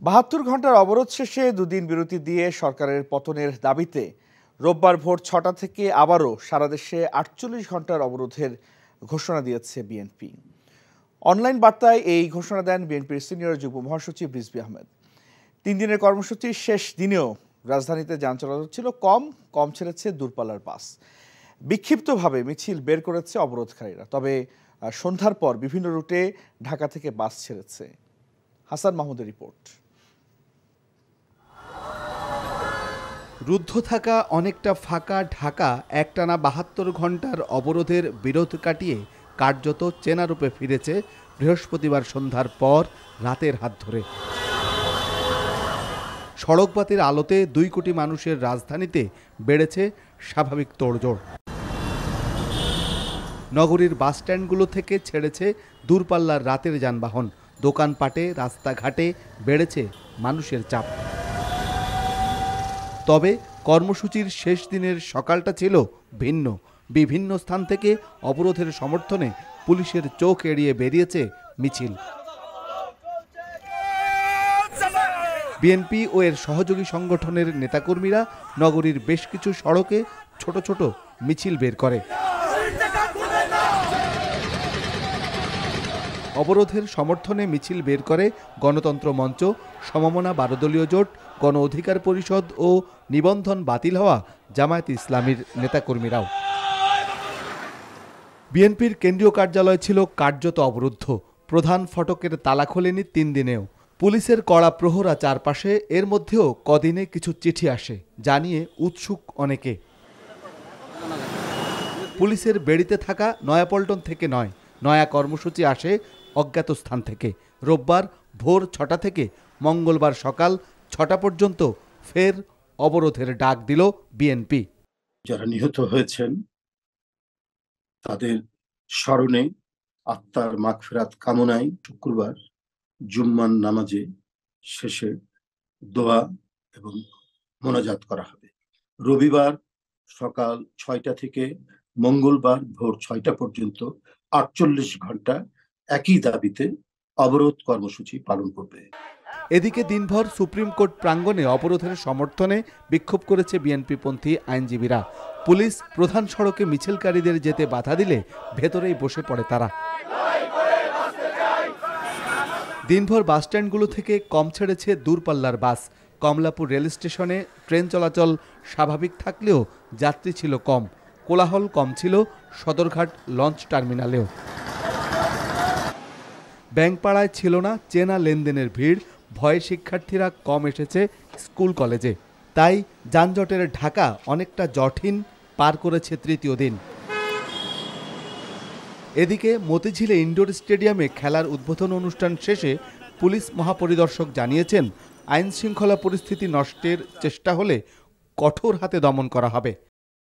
৭২ ঘন্টার অবরোধ শেষে দুদিন বিরতি দিয়ে সরকারের পতনের দাবিতে রোববার ভোর ৬টা থেকে আবারও সারা দেশে ৪৮ ঘন্টার অবরোধের ঘোষণা দিয়েছে বিএনপি। অনলাইন বার্তায় এই ঘোষণা দেন বিএনপির সিনিয়র যুগ্ম মহাসচিব রিজভী আহমেদ। ৩ দিনের কর্মসূচির শেষ দিনেও রাজধানীতে যান চলাচল ছিল কম ছেড়েছে দূরপাল্লার বাস। বিক্ষিপ্তভাবে মিছিল বের করেছে অবরোধকারীরা, তবে সন্ধ্যার পর বিভিন্ন রুটে ঢাকা থেকে বাস ছেড়েছে। হাসান মাহমুদের রিপোর্ট। রুদ্ধ থাকা অনেকটা ফাঁকা ঢাকা একটানা ৭২ ঘন্টার অবরোধের বিরোধ কাটিয়ে কার্যত চেনা রূপে ফিরেছে বৃহস্পতিবার সন্ধ্যার পর রাতের হাত ধরে। সড়কবাতির আলোতে ২ কোটি মানুষের রাজধানীতে বেড়েছে স্বাভাবিক তোড়জোড়। নগরীর বাসস্ট্যান্ডগুলো থেকে ছেড়েছে দূরপাল্লার রাতের যানবাহন। দোকানপাটে রাস্তাঘাটে বেড়েছে মানুষের চাপ। তবে কর্মসূচির শেষ দিনের সকালটা ছিল ভিন্ন। বিভিন্ন স্থান থেকে অবরোধের সমর্থনে পুলিশের চোখ এড়িয়ে বেরিয়েছে মিছিল। বিএনপি ও এর সহযোগী সংগঠনের নেতাকর্মীরা নগরীর বেশ কিছু সড়কে ছোট ছোট মিছিল বের করে। অবরোধের সমর্থনে মিছিল বের করে গণতন্ত্র মঞ্চ, সমমনা ১২ দলীয় জোট, গণ অধিকার পরিষদ ও নিবন্ধন বাতিল হওয়া জামায়াতে ইসলামীর নেতাকর্মীরাও। বিএনপির কেন্দ্রীয় কার্যালয় ছিল কার্যত অবরুদ্ধ। প্রধান ফটকের তালা খোলেনি ৩ দিনেও। পুলিশের কড়া প্রহরা চারপাশে। এর মধ্যেও কদিনে কিছু চিঠি আসে, জানিয়ে উৎসুক অনেকে। পুলিশের বেড়িতে থাকা নয়াপল্টন থেকে নয়, নয়া কর্মসূচি আসে অজ্ঞাত স্থান থেকে। রোববার ভোর ৬টা থেকে মঙ্গলবার সকাল ৬টা পর্যন্ত ফের অবরোধের ডাক দিল বিএনপি। যারা নিহত হয়েছেন তাদের স্মরণে আত্মার মাগফিরাত কামনায় শুক্রবার জুম্মার নামাজে শেষে দোয়া এবং মোনাজাত করা হবে। রবিবার সকাল ৬টা থেকে মঙ্গলবার ভোর ৬টা পর্যন্ত ৪৮ ঘন্টা একই দাবিতে অবরোধ কর্মসূচি পালন করবে। এদিকে দিনভর সুপ্রিম কোর্ট প্রাঙ্গণে অবরোধের সমর্থনে বিক্ষোভ করেছে বিএনপিপন্থী আইনজীবীরা। পুলিশ প্রধান সড়কে মিছিলকারীদের যেতে বাধা দিলে ভেতরেই বসে পড়ে তারা। দিনভর বাসস্ট্যান্ডগুলো থেকে কম ছেড়েছে দূরপাল্লার বাস। কমলাপুর রেল স্টেশনে ট্রেন চলাচল স্বাভাবিক থাকলেও যাত্রী ছিল কম। কোলাহল কম ছিল সদরঘাট লঞ্চ টার্মিনালেও। ব্যাংকপাড়ায় ছিল না চেনা লেনদেনের ভিড়। ভয়ে শিক্ষার্থীরা কম এসেছে স্কুল কলেজে। তাই যানজটের ঢাকা অনেকটা জটিল পার করেছে তৃতীয় দিন। এদিকে মতিঝিলে ইনডোর স্টেডিয়ামে খেলার উদ্বোধন অনুষ্ঠান শেষে পুলিশ মহাপরিদর্শক জানিয়েছেন, আইন শৃঙ্খলা পরিস্থিতি নষ্টের চেষ্টা হলে কঠোর হাতে দমন করা হবে।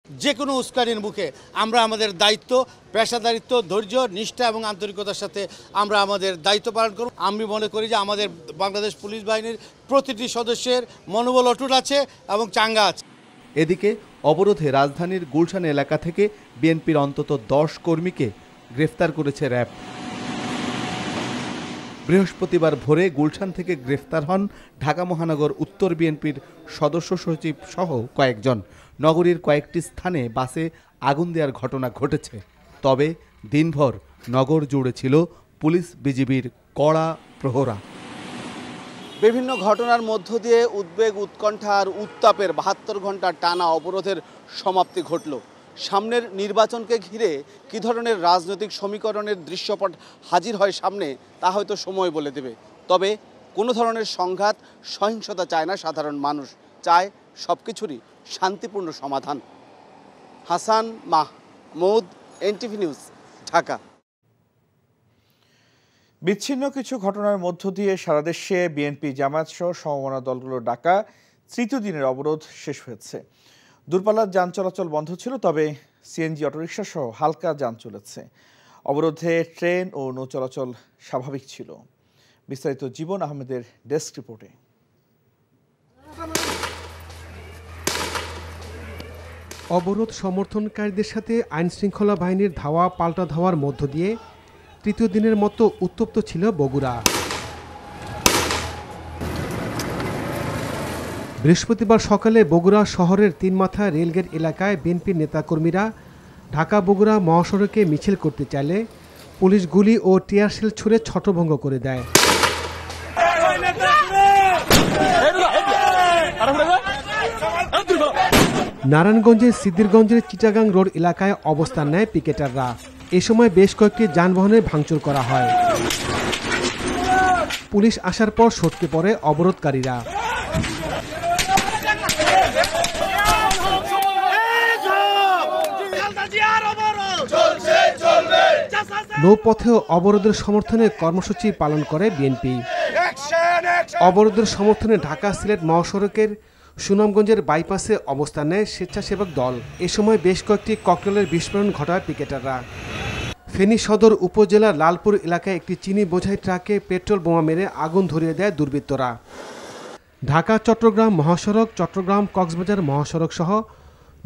যে কোনো উস্কানির মুখে আমরা আমাদের দায়িত্ব, পেশাদারিত্ব, ধৈর্য, নিষ্ঠা এবং আন্তরিকতার সাথে আমরা আমাদের দায়িত্ব পালন করব। আমি মনে করি যে আমাদের বাংলাদেশ পুলিশ বাহিনীর প্রতিটি সদস্যের মনোবল অটুট আছে এবং চাঙ্গা আছে। এদিকে অবরোধে রাজধানীর গুলশান এলাকা থেকে বিএনপির অন্তত ১০ কর্মীকে গ্রেফতার করেছে র্যাব। বৃহস্পতিবার ভোরে গুলশান থেকে গ্রেফতার হন ঢাকা মহানগর উত্তর বিএনপির সদস্য সচিব সহ কয়েকজন। নগরীর কয়েকটি স্থানে বাসে আগুন দেওয়ার ঘটনা ঘটেছে। তবে দিনভর নগর জুড়ে ছিল পুলিশ বিজিবির কড়া প্রহরা। বিভিন্ন ঘটনার মধ্য দিয়ে উদ্বেগ, উৎকণ্ঠা আর উত্তাপের ৭২ ঘন্টার টানা অবরোধের সমাপ্তি ঘটল। সামনের নির্বাচনকে ঘিরে কী ধরনের রাজনৈতিক সমীকরণের দৃশ্যপট হাজির হয় সামনে, তা হয়তো সময় বলে দেবে। তবে কোনো ধরনের সংঘাত, সহিংসতা চায় না সাধারণ মানুষ, চায় সব কিছুরই শান্তিপূর্ণ সমাধান। Hasan Mahmud, NTV news, Dhaka. বিচ্ছিন্ন কিছু ঘটনার মধ্য দিয়ে সারা দেশে বিএনপি, জামায়াত সহ সমমনা দলগুলোর ডাকা তৃতীয় দিনের অবরোধ শেষ হয়েছে। দূরপাল্লার যান চলাচল বন্ধ ছিল, তবে সিএনজি, অটোরিকশা সহ হালকা যান চলেছে। অবরোধে ট্রেন ও নৌ চলাচল স্বাভাবিক ছিল। বিস্তারিত জীবন আহমেদের ডেস্ক রিপোর্টে। অবরোধ সমর্থনকারীদের সাথে আইনশৃঙ্খলা বাহিনীর ধাওয়া পাল্টা ধাওয়ার মধ্য দিয়ে তৃতীয় দিনের মতো উত্তপ্ত ছিল বগুড়া। বৃহস্পতিবার সকালে বগুড়া শহরের তিনমাথা রেলগেট এলাকায় বিএনপির নেতাকর্মীরা ঢাকা বগুড়া মহাসড়কে মিছিল করতে চাইলে পুলিশ গুলি ও টিয়ার শেল ছুড়ে ছত্রভঙ্গ করে দেয়। নারায়ণগঞ্জের সিদ্দিরগঞ্জের চিটাগাং রোড এলাকায় অবস্থান নেয় পিকেটাররা। এ সময় বেশ কয়েকটি যানবাহনে ভাঙচুর করা হয়। পুলিশ আসার পর সটকে পড়ে অবরোধকারীরা। নৌপথেও অবরোধের সমর্থনে কর্মসূচি পালন করে বিএনপি। অবরোধের সমর্থনে ঢাকা সিলেট মহাসড়কের সুনামগঞ্জের বাইপাসে অবস্থান নেয় স্বেচ্ছাসেবক দল। এ সময় বেশ কয়েকটি ককটেলের বিস্ফোরণ ঘটায় পিকেটাররা। ফেনী সদর উপজেলার লালপুর এলাকায় একটি চিনি বোঝাই ট্রাকে পেট্রোল বোমা মেরে আগুন ধরিয়ে দেয় দুর্বৃত্তরা। ঢাকা চট্টগ্রাম মহাসড়ক, চট্টগ্রাম কক্সবাজার মহাসড়ক সহ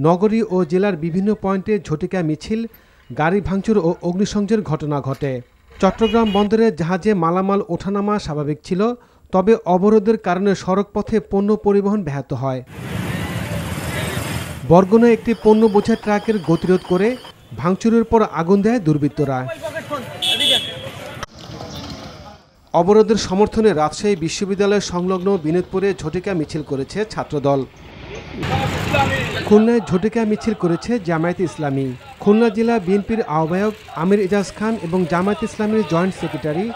নগরী ও জেলার বিভিন্ন পয়েন্টে ঝটিকা মিছিল, গাড়ি ভাঙচুর ও অগ্নিসংযোগের ঘটনা ঘটে। চট্টগ্রাম বন্দরে জাহাজে মালামাল ওঠানামা স্বাভাবিক ছিল, তবে অবরোধের কারণে সড়কপথে পণ্য পরিবহন ব্যাহত হয়। বরগুনায় একটি পণ্য বোঝাই ট্রাকের গতিরোধ করে ভাঙচুরের পর আগুন দেয় দুর্বৃত্তরা। অবরোধের সমর্থনে রাজশাহী বিশ্ববিদ্যালয় সংলগ্ন বিনোদপুরে ঝটিকা মিছিল করেছে ছাত্রদল। খুলনায় ঝটিকা মিছিল করেছে জামায়াতে ইসলামী। খুলনা জেলা বিএনপির আহ্বায়ক আমির এজাজ খান এবং জামায়াতে ইসলামীর জয়েন্ট সেক্রেটারি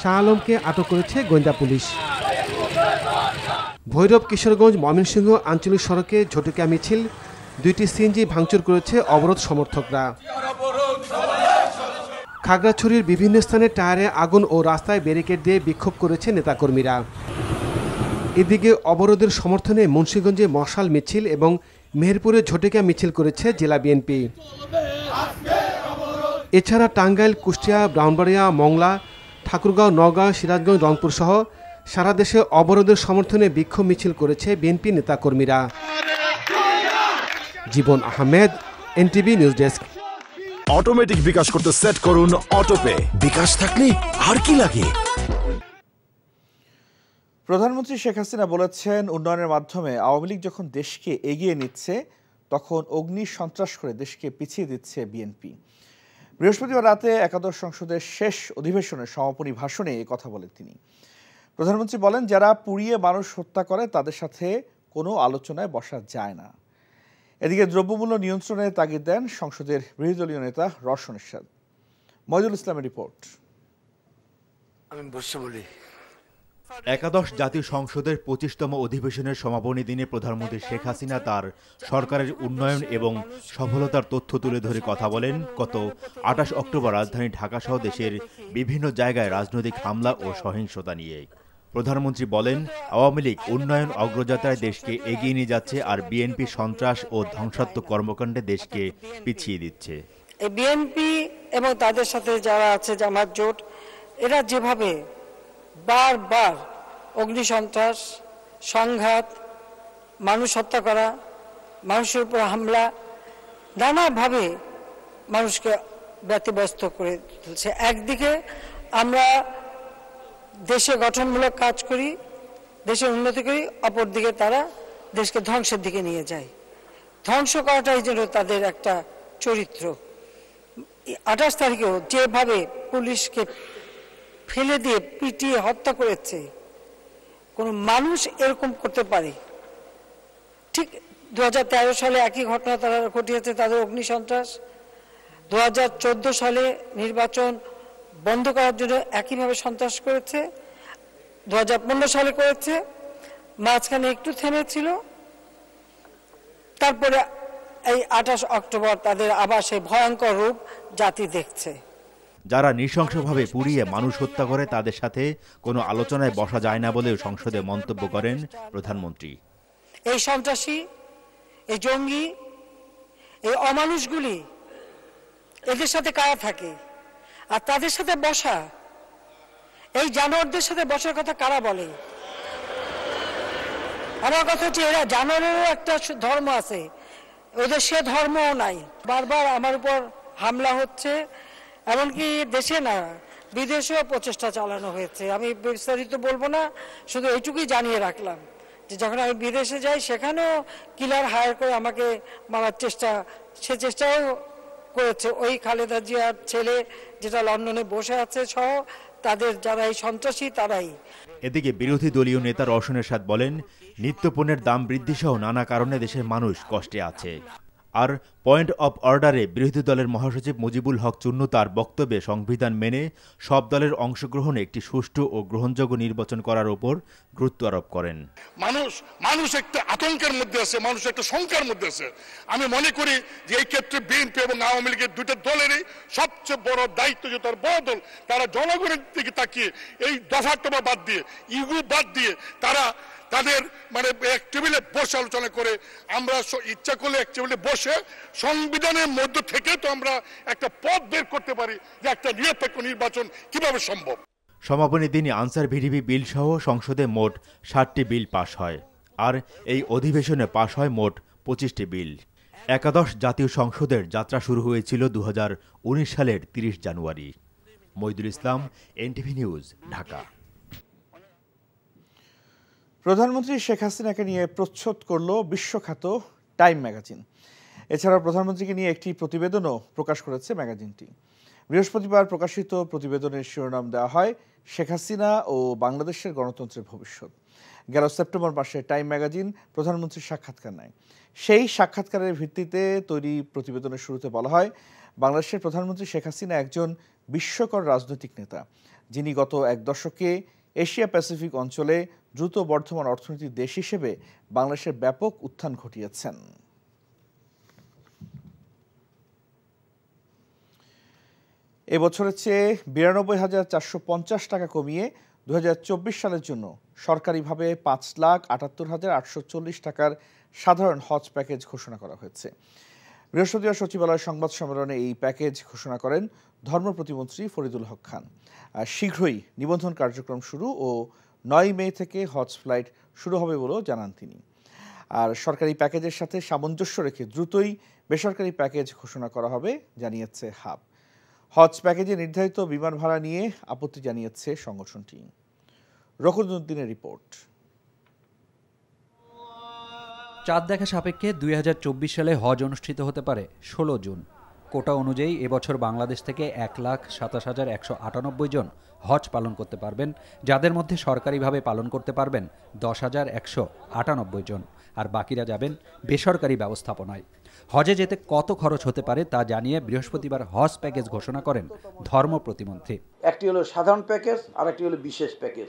শাহ আলমকে আটক করেছে গোয়েন্দা পুলিশ। ভৈরব কিশোরগঞ্জ ময়মনসিংহ আঞ্চলিক সড়কে ঝটিকা মিছিল, 2টি সিএনজি ভাঙচুর করেছে অবরোধ সমর্থকরা। খাগড়াছড়ির বিভিন্ন স্থানে টায়ারে আগুন ও রাস্তায় ব্যারিকেড দিয়ে বিক্ষোভ করেছে নেতাকর্মীরা। এদিকে অবরোধের সমর্থনে মুন্সিগঞ্জে মশাল মিছিল এবং মেহেরপুরে ঝটিকা মিছিল করেছে জেলা বিএনপি। এছাড়া টাঙ্গাইল, কুষ্টিয়া, ব্রাহ্মণবাড়িয়া, মংলা, ঠাকুরগাঁও, নওগাঁ, সিরাজগঞ্জ, রংপুর সহ সারা দেশে অবরোধের সমর্থনে বিক্ষোভ মিছিল করেছে বিএনপি নেতাকর্মীরা। জীবন আহমেদ, এনটিভি নিউজ ডেস্ক। অটোমেটিক বিকাশ করতে সেট করুন অটোপে। বিকাশ থাকলে আর কি লাগে। প্রধানমন্ত্রী শেখ হাসিনা বলেছেন, উন্নয়নের মাধ্যমে আওয়ামী লীগ যখন দেশকে এগিয়ে নিচ্ছে তখন অগ্নি সন্ত্রাস করে দেশকে পিছিয়ে দিচ্ছে বিএনপি। বৃহস্পতিবার রাতে একাদশ সংসদের শেষ অধিবেশনের সমাপনী ভাষণে এ কথা বলেন তিনি। প্রধানমন্ত্রী বলেন, যারা পুড়িয়ে মানুষ হত্যা করে তাদের সাথে কোনো আলোচনায় বসা যায় না। এদিকে দ্রব্যমূল্য নিয়ন্ত্রণের তাগিদ দেন সংসদের বিরোধী দলীয় নেতা রওশন এরশাদ। মহিদুল ইসলামের রিপোর্ট। একাদশ জাতীয় সংসদের 25তম অধিবেশনের সমাপনী দিনে প্রধানমন্ত্রী শেখ হাসিনা তার সরকারের উন্নয়ন এবং সফলতার তথ্য তুলে ধরে কথা বলেন। গত 28 অক্টোবর রাজধানী ঢাকা সহ দেশের বিভিন্ন জায়গায় রাজনৈতিক হামলা ও সহিংসতা নিয়ে। প্রধানমন্ত্রী বলেন, আওয়ামী লীগ উন্নয়ন অগ্রযাত্রায় দেশকে এগিয়ে নিয়ে যাচ্ছে, আর বিএনপি সন্ত্রাস ও ধ্বংসাত্মক কর্মকাণ্ডে দেশকে পিছিয়ে দিচ্ছে। এই বিএনপি এবং তাদের সাথে যারা আছে জামাত জোট, এরা যেভাবে বারবার অগ্নিসন্ত্রাস, সংঘাত, মানুষ হত্যা করা, মানুষের উপর হামলা, নানাভাবে মানুষকে ব্যতিব্যস্ত করে তুলছে। একদিকে আমরা দেশে গঠনমূলক কাজ করি, দেশের উন্নতি করি, অপরদিকে তারা দেশকে ধ্বংসের দিকে নিয়ে যায়। ধ্বংস করাটাই যেন তাদের একটা চরিত্র। 28 তারিখেও যেভাবে পুলিশকে ফেলে দিয়ে পিটিয়ে হত্যা করেছে, কোনো মানুষ এরকম করতে পারে? ঠিক 2013 সালে একই ঘটনা তারা ঘটিয়েছে, তাদের অগ্নিসন্ত্রাস। 2014 সালে নির্বাচন বন্ধ করার জন্য একইভাবে সন্ত্রাস করেছে, 2015 সালে করেছে, মাঝখানে একটু থেমেছিল, তারপরে এই 28 অক্টোবর তাদের আবার সেই ভয়ঙ্কর রূপ জাতি দেখছে। যারা নৃশংসভাবে পুড়িয়ে মানুষ হত্যা করে তাদের সাথে কোনো আলোচনায় বসা যায় না বলেও সংসদে মন্তব্য করেন প্রধানমন্ত্রী। এই সন্ত্রাসী, এই জঙ্গি, এই অমানুষগুলি, এদের সাথে কারা থাকে? আর তাদের সাথে বসা, এই জানোয়ারদের সাথে বসার কথা কারা বলে? আমার কথা হচ্ছে, এরা জানোয়ারেরও একটা ধর্ম আছে, ওদের সে ধর্মও নাই। বারবার আমার উপর হামলা হচ্ছে, এমনকি দেশে না বিদেশেও প্রচেষ্টা চালানো হয়েছে। আমি বিস্তারিত বলবো না, শুধু এইটুকুই জানিয়ে রাখলাম যে যখন আমি বিদেশে যাই সেখানেও কিলার হায়ার করে আমাকে মারার চেষ্টাও করেছে ওই খালেদা জিয়ার ছেলে যেটা লন্ডনে বসে আছে সহ তাদের যারা এই সন্ত্রাসী তারাই। এদিকে বিরোধী দলীয় নেতা রওশন এরশাদ বলেন, নিত্যপণ্যের দাম বৃদ্ধি সহ নানা কারণে দেশের মানুষ কষ্টে আছে। আর পয়েন্ট অব অর্ডারে বিরোধী দলের মহাসচিব মুজিবুল হক চুন্নু তার বক্তব্যে সংবিধান মেনে সব দলের অংশগ্রহণে একটি সুষ্ঠু ও গ্রহণযোগ্য নির্বাচন করার উপর গুরুত্ব আরোপ করেন। মানুষ একটা আতঙ্কের মধ্যে আছে, মানুষ একটা শঙ্কার মধ্যে আছে। আমি মনে করি যে এই ক্ষেত্রে বিএনপি এবং আওয়ামী লীগের দুটো দলেরই সবচেয়ে বড় দায়িত্ব, যে তার বড় দল তারা জনগণের দিকে তাকিয়ে এই দফাটফা বাদ দিয়ে, ইগো বাদ দিয়ে তারা তাদের এক টেবিলে বসে আলোচনা করে, আমরা ইচ্ছা করলে এক টেবিলে বসে সংবিধানের মধ্য থেকে তো আমরা একটা পথ বের করতে পারি যে একটা নিরপেক্ষ নির্বাচন কিভাবে সম্ভব। সমাপনী দিনে আনসার ভিডিপি বিল সহ সংসদে মোট 60টি বিল পাশ হয়। আর এই অধিবেশনে পাশ হয় মোট 25টি বিল। একাদশ জাতীয় সংসদের যাত্রা শুরু হয়েছিল 2019 সালের 30 জানুয়ারি। মইদুল ইসলাম, এনটিভি নিউজ, ঢাকা। প্রধানমন্ত্রী শেখ হাসিনাকে নিয়ে প্রচ্ছদ করল বিশ্বখ্যাত টাইম ম্যাগাজিন। এছাড়াও প্রধানমন্ত্রীকে নিয়ে একটি প্রতিবেদনও প্রকাশ করেছে ম্যাগাজিনটি। বৃহস্পতিবার প্রকাশিত প্রতিবেদনের শিরোনাম দেওয়া হয় শেখ হাসিনা ও বাংলাদেশের গণতন্ত্রের ভবিষ্যৎ। গেল সেপ্টেম্বর মাসে টাইম ম্যাগাজিন প্রধানমন্ত্রীর সাক্ষাৎকার নেয়। সেই সাক্ষাৎকারের ভিত্তিতে তৈরি প্রতিবেদনের শুরুতে বলা হয়, বাংলাদেশের প্রধানমন্ত্রী শেখ হাসিনা একজন বিস্ময়কর রাজনৈতিক নেতা, যিনি গত এক দশকে এশিয়া প্যাসিফিক অঞ্চলে দ্রুত বর্ধমান অর্থনৈতিক দেশ হিসেবে বাংলাদেশের ব্যাপক উত্থান ঘটিয়েছেন। এবছরের চেয়ে 92,450 টাকা কমিয়ে 2024 সালের জন্য সরকারিভাবে 5,78,840 টাকার সাধারণ হজ প্যাকেজ ঘোষণা করা হয়েছে। বৃহস্পতিবার সচিবালয় সংবাদ সম্মেলনে এই প্যাকেজ ঘোষণা করেন ধর্ম প্রতিমন্ত্রী ফরিদুল হক খান। শীঘ্রই নিবন্ধন কার্যক্রম শুরু ও 9 মে থেকে হজ ফ্লাইট শুরু হবে বলেও জানান তিনি। আর সরকারি প্যাকেজের সাথে সামঞ্জস্য রেখে দ্রুতই বেসরকারি প্যাকেজ ঘোষণা করা হবে জানিয়েছে হাব। হজ প্যাকেজে নির্ধারিত বিমান ভাড়া নিয়ে আপত্তি জানিয়েছে সংগঠনটি। রকুনুদ্দিনের রিপোর্ট। চাঁদ দেখা সাপেক্ষে 2024 সালে হজ অনুষ্ঠিত হতে পারে 16 জুন। কোটা অনুযায়ী এবছর বাংলাদেশ থেকে 1,27,198 জন হজ পালন করতে পারবেন, যাদের মধ্যে সরকারিভাবে পালন করতে পারবেন 10,198 জন, আর বাকিরা যাবেন বেসরকারি ব্যবস্থাপনায়। হজে যেতে কত খরচ হতে পারে তা জানিয়ে বৃহস্পতিবার হজ প্যাকেজ ঘোষণা করেন ধর্ম প্রতিমন্ত্রী। একটি হলো সাধারণ প্যাকেজ আর একটি হলো বিশেষ প্যাকেজ।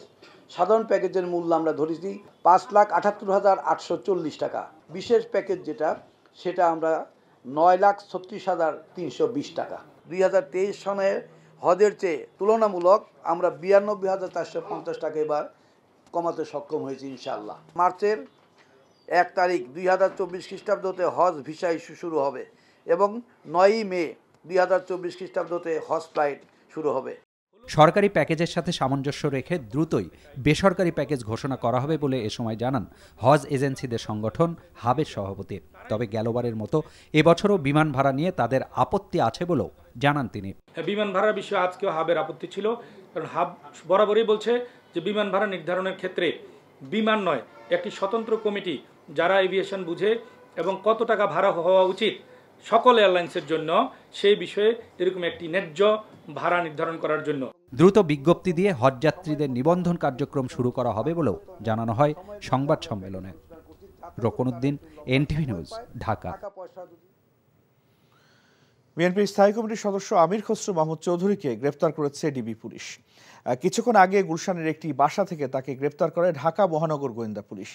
সাধারণ প্যাকেজের মূল্য আমরা ধরেছি 5,78,840 টাকা। বিশেষ প্যাকেজ যেটা, সেটা আমরা 9,36,320 টাকা। 2023 সনের হজের চেয়ে তুলনামূলক আমরা 92,450 টাকা এবার কমাতে সক্ষম হয়েছি ইনশাআল্লাহ। মার্চের 1 তারিখ 2024 খ্রিস্টাব্দতে হজ ভিসা ইস্যু শুরু হবে এবং 9 মে 2024 খ্রিস্টাব্দতে হজ ফ্লাইট শুরু হবে। সরকারি প্যাকেজের সাথে সামঞ্জস্য রেখে দ্রুতই বেসরকারি প্যাকেজ ঘোষণা করা হবে বলে এ সময় জানান হজ এজেন্সিদের সংগঠন হাবের সভাপতি। তবে গেলবারের মতো এবছরও বিমান ভাড়া নিয়ে তাদের আপত্তি আছে বলেও জানান তিনি। বিমান ভাড়ার বিষয়ে আজকেও হাবের আপত্তি ছিল, কারণ হাব বরাবরই বলছে যে বিমান ভাড়া নির্ধারণের ক্ষেত্রে বিমান নয়, একটি স্বতন্ত্র কমিটি যারা এভিয়েশন বুঝে এবং কত টাকা ভাড়া হওয়া উচিত সকল এয়ারলাইন্সের জন্য, সেই বিষয়ে এরকম একটি ন্যায্য ভাড়া নির্ধারণ করার জন্য দ্রুত বিজ্ঞপ্তি দিয়ে হজযাত্রীদের নিবন্ধন কার্যক্রম শুরু করা হবে বলেও জানানো হয় সংবাদ সম্মেলনে। Rokunuddin, NTV news, Dhaka. বিএনপির স্থায়ী কমিটির সদস্য আমির খসরু মাহমুদ চৌধুরীকে গ্রেফতার করেছে ডিবি পুলিশ। কিছুক্ষণ আগে গুলশানের একটি বাসা থেকে তাকে গ্রেফতার করে ঢাকা মহানগর গোয়েন্দা পুলিশ।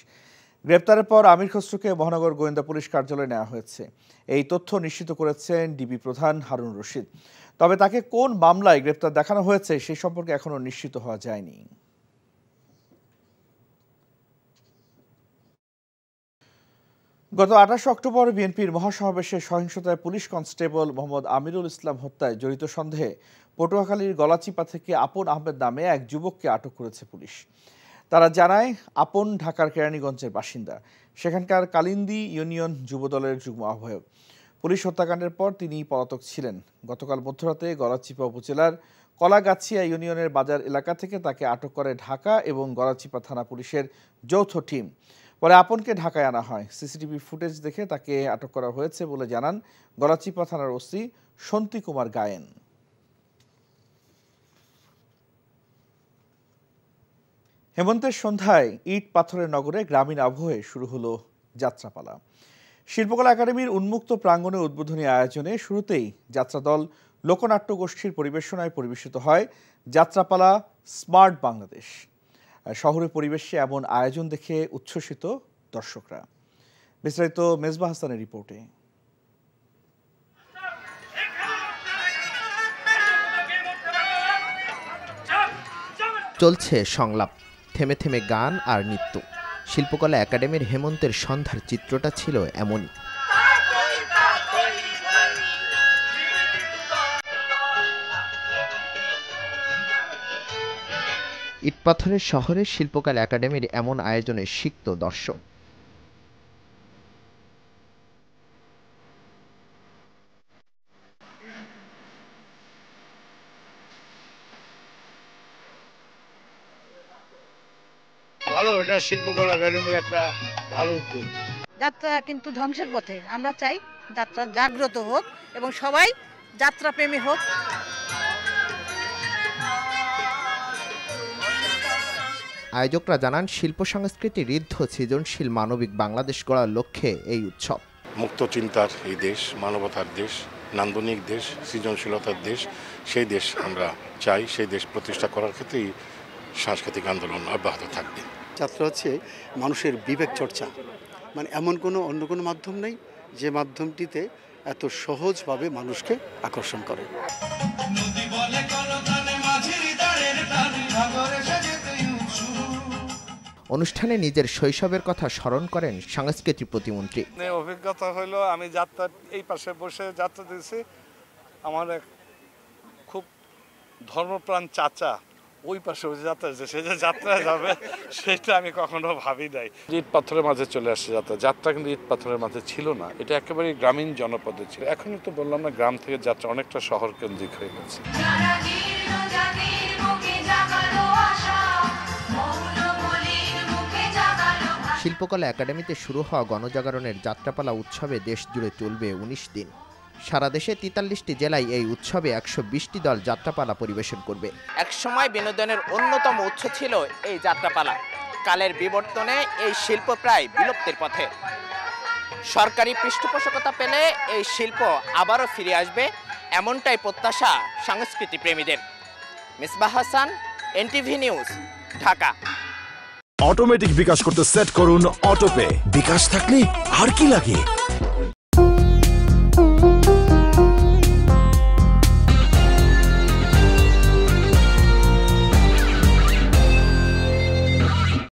গ্রেপ্তারের পর আমির খসরুকে মহানগর গোয়েন্দা পুলিশ কার্যালয়ে নেওয়া হয়েছে। এই তথ্য নিশ্চিত করেছেন ডিবি প্রধান হারুন রশিদ। তবে তাকে কোন মামলায় গ্রেপ্তার দেখানো হয়েছে সেই সম্পর্কে এখনো নিশ্চিত হওয়া যায়নি। গত 28 অক্টোবর বিএনপির মহাসমাবেশে সহিংসতায় পুলিশ কনস্টেবল মোহাম্মদ আমিরুল ইসলাম হত্যায় জড়িত সন্দেহে পটুয়াখালীর গলাচিপা থেকে আপন আহমেদ নামে এক যুবককে আটক করেছে পুলিশ। তারা জানায়, আপন ঢাকার কেরানীগঞ্জের বাসিন্দা, সেখানকার কালিন্দী ইউনিয়ন যুবদলের যুগ্ম আহ্বায়ক। পুলিশ হত্যাকাণ্ডের পর তিনি পলাতক ছিলেন। গতকাল মধ্যরাতে গলাচিপা উপজেলার কলাগাছিয়া ইউনিয়নের বাজার এলাকা থেকে তাকে আটক করে ঢাকা এবং গলাচিপা থানা পুলিশের যৌথ টিম। পরে আপনকে ঢাকায় আনা হয়। সিসিটিভি ফুটেজ দেখে তাকে আটক করা হয়েছে বলে জানান গলাচিপা থানার ওসি শান্তি কুমার গায়েন। হেমন্তের সন্ধ্যায় ইট পাথরের নগরে গ্রামীণ আবহে শুরু হলো যাত্রাপালা। শিল্পকলা একাডেমির উন্মুক্ত প্রাঙ্গণে উদ্বোধনী আয়োজনে শুরুতেই যাত্রাদল লোকনাট্য গোষ্ঠীর পরিবেশনায় পরিবেশিত হয় যাত্রাপালা স্মার্ট বাংলাদেশ। শহরের পরিবেশে এমন আয়োজন দেখে উচ্ছ্বসিত দর্শকরা। বিস্তারিত মেজবা হাসানের রিপোর্টে। চলছে সংলাপ, থেমে থেমে গান আর নৃত্য। শিল্পকলা একাডেমির হেমন্তের সন্ধ্যার চিত্রটা ছিল এমনই। ইটপাথরের শহরে শিল্পকলা একাডেমির এমন আয়োজনে সিক্ত দর্শক। ভালো, এটা শিল্পকলা একাডেমির একটা ভালো উদ্যোগ। যাত্রা কিন্তু ধ্বংসের পথে, আমরা চাই যাত্রা জাগ্রত হোক এবং সবাই যাত্রা প্রেমী হোক। আয়োজকরা জানান শিল্প সংস্কৃতি ঋদ্ধ সৃজনশীল মানবিক বাংলাদেশ গড়ার লক্ষ্যে এই উৎসব। মুক্ত চিন্তার এই দেশ, মানবতার দেশ, নান্দনিক দেশ, সৃজনশীলতার দেশ, সেই দেশ আমরা চাই। সেই দেশ প্রতিষ্ঠা করার ক্ষেত্রেই সাংস্কৃতিক আন্দোলন অব্যাহত থাকবে। যাত্রা হচ্ছে মানুষের বিবেক চর্চা, মানে এমন অন্য কোনো মাধ্যম নেই যে মাধ্যমটিতে এত সহজভাবে মানুষকে আকর্ষণ করে। অনুষ্ঠানে নিজের শৈশবের কথা স্মরণ করেন সংস্কৃতি প্রতিমন্ত্রী। অভিজ্ঞতা হলো, আমি যাত্রা এই পাশে বসে যাত্রা দিয়েছি, আমার এক খুব ধর্মপ্রাণ চাচা ওই পাশে যাত্রা সে যে যাত্রায় যাবে সেটা আমি কখনো ভাবি নাই। ইট পাথরের মাঝে চলে আসছে যাত্রা কিন্তু ইট পাথরের মাঝে ছিল না, এটা একেবারে গ্রামীণ জনপদে ছিল। এখনই তো বললাম না, গ্রাম থেকে যাত্রা অনেকটা শহর কেন্দ্রিক হয়ে গেছে। শিল্পকলা একাডেমিতে শুরু হওয়া গণজাগরণের যাত্রাপালা উৎসবে দেশ জুড়ে চলবে ১৯ দিন। সারা দেশে ৪৩টি জেলায় এই উৎসবে ১২০টি দল যাত্রাপালা পরিবেশন করবে। একসময় বিনোদনের অন্যতম উৎস ছিল এই যাত্রাপালা। কালের বিবর্তনে এই শিল্প প্রায় বিলুপ্তির পথে। সরকারি পৃষ্ঠপোষকতা পেলে এই শিল্প আবারও ফিরে আসবে, এমনটাই প্রত্যাশা সংস্কৃতি প্রেমীদের। Misbah Hasan, NTV news, Dhaka. Automatic bKash করতে সেট করুন অটোপে। বিকাশ থাকলে আর কি লাগে।